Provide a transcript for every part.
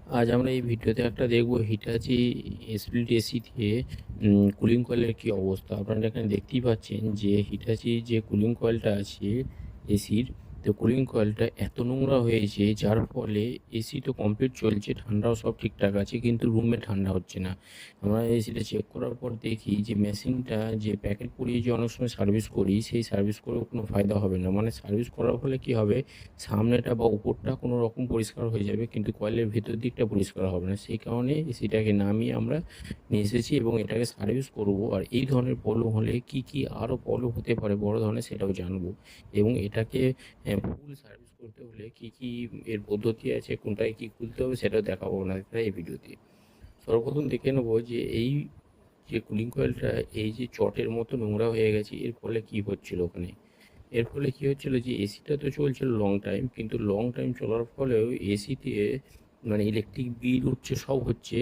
আজ আমরা এই ভিডিওতে একটা দেখব হিটাচি স্প্লিট এসি দিয়ে কুলিং কয়েলের কী অবস্থা। আপনারা এখানে দেখতেই পাচ্ছেন যে হিটাচি যে কুলিং কয়েলটা আছে এসির, তো কুলিং কয়েলটা এত নোংরা হয়েছে যার ফলে এসি তো কমপ্লিট চলছে, ঠান্ডাও সব ঠিকঠাক আছে, কিন্তু রুমে ঠান্ডা হচ্ছে না। আমরা এসিটা চেক করার পর দেখি যে মেশিনটা যে প্যাকেট পরিয়ে যে অনেক সময় সার্ভিস করি, সেই সার্ভিস করেও কোনো ফায়দা হবে না। মানে সার্ভিস করার ফলে কী হবে, সামনেটা বা উপরটা কোনো রকম পরিষ্কার হয়ে যাবে, কিন্তু কয়েলের ভেতর দিকটা পরিষ্কার হবে না। সেই কারণে এসিটাকে নামিয়ে আমরা নিয়ে এসেছি এবং এটাকে সার্ভিস করব। আর এই ধরনের প্রবলেম হলে কি কি আরও প্রবলেম হতে পারে বড় ধরনের, সেটাও জানবো। এবং এটাকে ফুল সার্ভিস করতে হলে কি কি এর পদ্ধতি আছে, কোনটায় কি খুলতে হবে, সেটাও দেখাবো না এই ভিডিওতে। সর্বপ্রথম দেখে নেবো যে এই যে কুলিং কয়েলটা এই যে চটের মতো নোংরা হয়ে গেছে, এর ফলে কি হচ্ছিল ওখানে। এর ফলে কী হচ্ছিলো যে এসিটা তো চলছিল লং টাইম, কিন্তু লং টাইম চলার ফলেও এসিতে মানে ইলেকট্রিক বিল উঠছে, সব হচ্ছে,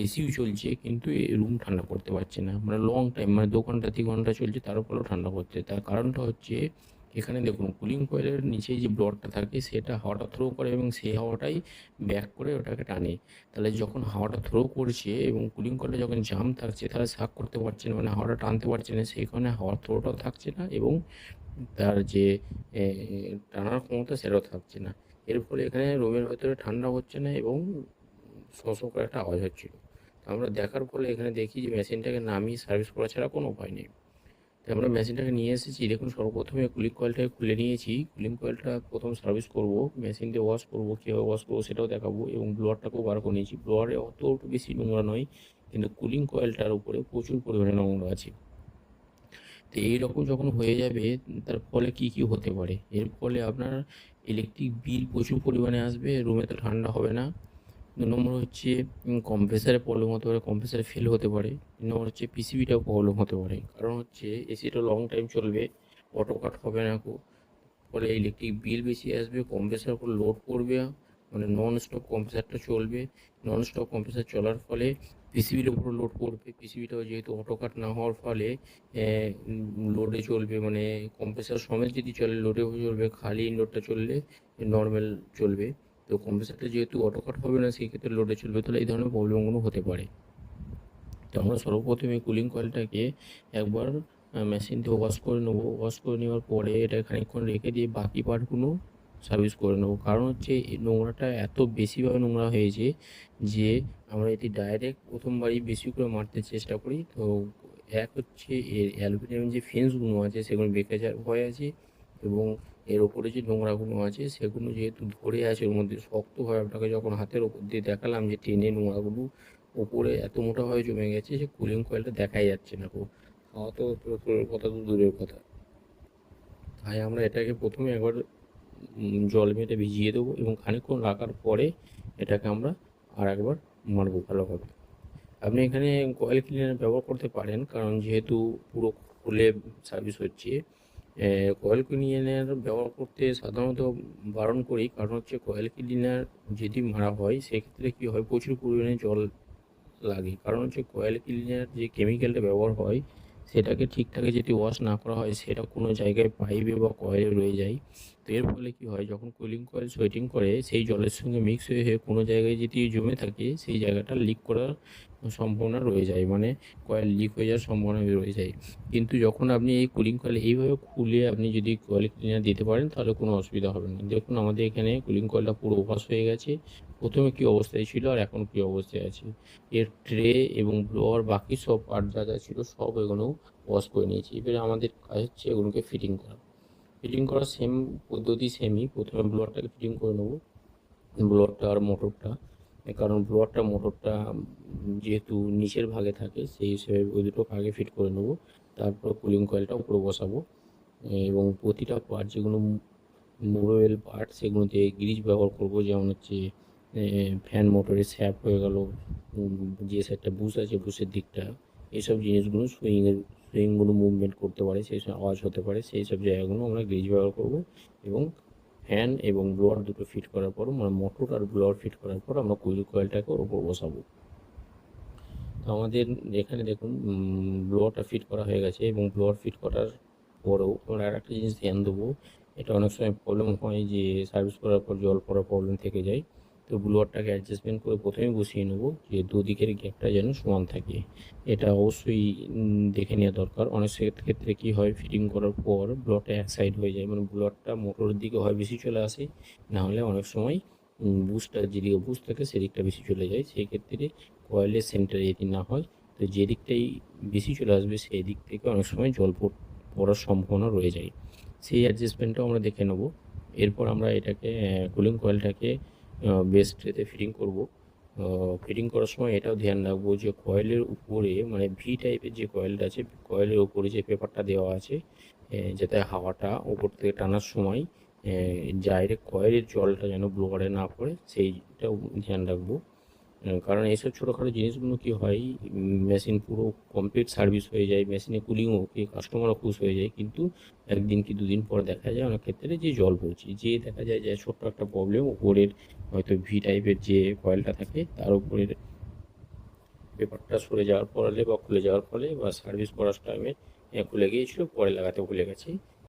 এসিও চলছে, কিন্তু রুম ঠান্ডা করতে পারছে না। মানে লং টাইম, মানে 2 ঘন্টা 3 ঘন্টা চলছে, তার ফলেও ঠান্ডা করছে। তার কারণটা হচ্ছে এখানে দেখুন, কুলিং কয়েলের নিচে যে ব্লডটা থাকে সেটা হাওয়াটা থ্রো করে এবং সেই হাওয়াটাই ব্যাক করে ওটাকে টানে। তাহলে যখন হাওয়াটা থ্রো করছে এবং কুলিং কয়েলে যখন জাম থাকছে, তাহলে শাক করতে পারছে না, মানে হাওয়াটা টানতে পারছে না, সেই কারণে হাওয়ার থ্রোটাও থাকছে না এবং তার যে এ টানার ক্ষমতা সেটাও থাকছে না। এর ফলে এখানে রুমের ভেতরে ঠান্ডা হচ্ছে না এবং শঁ করে একটা আওয়াজ হচ্ছিল। তো আমরা দেখার ফলে এখানে দেখি যে মেশিনটাকে নামিয়ে সার্ভিস করা ছাড়া কোনো উপায় নেই। তো আমরা মেশিনটাকে নিয়ে এসেছি। দেখুন, সর্বপ্রথমে কুলিং কয়েলটাকে খুলে নিয়েছি। কুলিং কয়েলটা প্রথম সার্ভিস করব, মেশিন দিয়ে ওয়াশ করব, কীভাবে ওয়াশ করবো সেটাও দেখাবো, এবং ব্লোয়ারটাকেও বার করে নিয়েছি। ব্লোয়ারে অত বেশি নোংরা নয়, কিন্তু কুলিং কয়েলটার উপরে প্রচুর পরিমাণে নোংরা আছে। তো এইরকম যখন হয়ে যাবে, তার ফলে কি কি হতে পারে, এর ফলে আপনার ইলেকট্রিক বিল প্রচুর পরিমাণে আসবে, রুমে তো ঠান্ডা হবে না। 2 নম্বর হচ্ছে কম্প্রেসারে প্রবলেম হতে পারে, কম্প্রেসারে ফেল হতে পারে। 3 নম্বর হচ্ছে পিসিবিটাও প্রবলেম হতে পারে, কারণ হচ্ছে এসিটা লং টাইম চলবে, অটো কাট হবে না খুব, ফলে ইলেকট্রিক বিল বেশি আসবে। কম্প্রেসার উপর লোড পড়বে, মানে নন স্টপ কম্প্রেসারটা চলবে। নন স্টপ কম্প্রেসার চলার ফলে পিসিবির উপর লোড পড়বে। পিসিবিটাও যেহেতু অটো কাট না হওয়ার ফলে লোডে চলবে, মানে কম্প্রেসার সমেত যদি চলে লোডে চলবে, খালি লোডটা চললে নর্মাল চলবে। তো কম্প্রেসারটা যেহেতু অটো কাট হবে না, সেই ক্ষেত্রে লোডে চলবে, তাহলে এই ধরনের প্রবলেমগুলো হতে পারে। তো আমরা সর্বপ্রথমে কুলিং কয়েলটাকে একবার মেশিন দিয়ে ওয়াশ করে নেবো। ওয়াশ করে নেওয়ার পরে এটা খানিকক্ষণ রেখে দিয়ে বাকি পার্টগুলো সার্ভিস করে নেবো। কারণ হচ্ছে এই নোংরাটা এত বেশিভাবে নোংরা হয়েছে যে আমরা এটি ডাইরেক্ট প্রথমবারই বেশি করে মারতে চেষ্টা করি। তো এক হচ্ছে এর অ্যালুমিনিয়াম যে ফেন্সগুলো আছে সেগুলো বেঁকে যাওয়ার ভয় আছে, এবং এর ওপরে যে নোংরাগুলো আছে সেগুলো যেহেতু ধরে আছে ওর মধ্যে শক্তভাবে, আপনাকে যখন হাতের ওপর দিয়ে দেখালাম যে টেনে নোংরাগুলো ওপরে এত মোটাভাবে জমে গেছে যে কুলিং কয়েলটা দেখাই যাচ্ছে না। খাওয়া তো কথা তো দূরের কথা। তাই আমরা এটাকে প্রথমে একবার জল মেরে ভিজিয়ে দেবো এবং খানিকক্ষণ রাখার পরে এটাকে আমরা আর একবার মারবো ভালোভাবে। আপনি এখানে কয়েল ক্লিনার ব্যবহার করতে পারেন, কারণ যেহেতু পুরো খুলে সার্ভিস হচ্ছে। কয়েল ক্লিনার ব্যবহার করতে সাধারণত বারণ করি, কারণ হচ্ছে কয়েল ক্লিনার যদি মারা হয় সেক্ষেত্রে কী হয়, প্রচুর পরিমাণে জল লাগে। কারণ হচ্ছে কয়েল ক্লিনার যে কেমিক্যালটা ব্যবহার হয় সেটাকে ঠিকঠাক যদি ওয়াশ না করা হয়, সেটা কোনো জায়গায় পাইপে বা কয়েলে রয়ে যায়। তো এর ফলে কী হয়, যখন কুলিং কয়েল সোয়েটিং করে সেই জলের সঙ্গে মিক্স হয়ে হয়ে কোনো জায়গায় যদি জমে থাকে, সেই জায়গাটা লিক করার সম্ভাবনা রয়ে যায়, মানে কয়েল লিক হয়ে যাওয়ার সম্ভাবনা রয়ে যায়। কিন্তু যখন আপনি এই কুলিং কয়েল এইভাবে খুলে আপনি যদি কয়েল ক্লিনার দিতে পারেন, তাহলে কোনো অসুবিধা হবে না। দেখুন, আমাদের এখানে কুলিং কয়েলটা পুরো ওয়াশ হয়ে গেছে। প্রথমে কী অবস্থায় ছিল আর এখন কী অবস্থায় আছে। এর ট্রে এবং ব্লোয়ার বাকি সব পার্ট যা যা ছিল সব এগুলো ওয়াশ করে নিয়েছি। এবারে আমাদের কাজ হচ্ছে এগুলোকে ফিটিং করা। ফিটিং করার সেম পদ্ধতি সেমই। প্রথমে ব্লোয়ারটাকে ফিটিং করে নেবো, ব্লোয়ারটা আর মোটরটা। কারণ ব্লোয়ারটা মোটরটা যেহেতু নিচের ভাগে থাকে, সেই হিসেবে ওই দুটো আগে ফিট করে নেবো। তারপর কুলিং কয়েলটা উপরে বসাবো এবং প্রতিটা পার্ট যেগুলো মুভেবল পার্ট সেগুলোতে গ্রিজ ব্যবহার করব। যেমন হচ্ছে ফ্যান মোটরের শ্যাফট হয়ে গেল, যে সাইডটা বুশ আছে বুশের দিকটা, এইসব জিনিসগুলো সুইংগুলো মুভমেন্ট করতে পারে, সেই সব আওয়াজ হতে পারে, সেই সব জায়গাগুলো আমরা গ্রিজ ব্যবহার করব। এবং ফ্যান এবং ব্লোয়ার দুটো ফিট করার পর, মানে মোটর আর ব্লোয়ার ফিট করার পর আমরা কুলিং কয়েলটাকে ওর উপর বসাবো। তো আমাদের এখানে দেখুন, ব্লোয়ারটা ফিট করা হয়ে গেছে এবং ব্লোয়ার ফিট করার পরেও আমরা আর একটা জিনিস ধ্যান দেবো। এটা অনেক সময় প্রবলেম হয় যে সার্ভিস করার পর জল পড়ার প্রবলেম থেকে যায়। তো ব্লোয়ারটাকে অ্যাডজাস্টমেন্ট করে প্রথমেই বসিয়ে নেবো যে দুদিকের গ্যাপটা যেন সমান থাকে। এটা অবশ্যই দেখে নেওয়া দরকার। অনেক ক্ষেত্রে কী হয়, ফিটিং করার পর ব্লোয়ারটা এক সাইড হয়ে যায়, মানে ব্লোয়ারটা মোটরের দিকে হয় বেশি চলে আসে, নাহলে অনেক সময় বুস্টার যেদিকে বুস্ট থাকে সেদিকটা বেশি চলে যায়। সেই ক্ষেত্রে কয়েলের সেন্টারে যদি না হয়, তো যে দিকটাই বেশি চলে আসবে সেই দিক থেকে অনেক সময় জল পড়ার সম্ভাবনা রয়ে যায়। সেই অ্যাডজাস্টমেন্টটাও আমরা দেখে নেব। এরপর আমরা এটাকে কুলিং কয়েলটাকে বেস ট্রেতে ফিটিং করব। ফিটিং করার সময় এটাও ধ্যান রাখবো যে কয়েলের উপরে, মানে ভি টাইপের যে কয়েলটা আছে, কয়েলের উপরে যে পেপারটা দেওয়া আছে, যাতে হাওয়াটা উপর থেকে টানার সময় ডাইরেক্ট কয়েলের জলটা যেন ব্লোয়ারে না পড়ে, সেইটাও ধ্যান রাখবো। কারণ এইসব ছোটোখাটো জিনিসগুলো কী হয়, মেশিন পুরো কমপ্লিট সার্ভিস হয়ে যায়, মেশিনে কুলিংও ওকে, কাস্টমারও খুশ হয়ে যায়, কিন্তু একদিন কি দুদিন পর দেখা যায় অনেক ক্ষেত্রে যে জল পড়ছে, যে দেখা যায় যে ছোট্ট একটা প্রবলেম, উপরের হয়তো ভি টাইপের যে কয়েলটা থাকে তার উপরের পেপারটা সরে যাওয়ার ফলে বা খুলে যাওয়ার ফলে বা সার্ভিস করার টাইমে খুলে গিয়েছিলো, পরে লাগাতে ভুলে গেছি,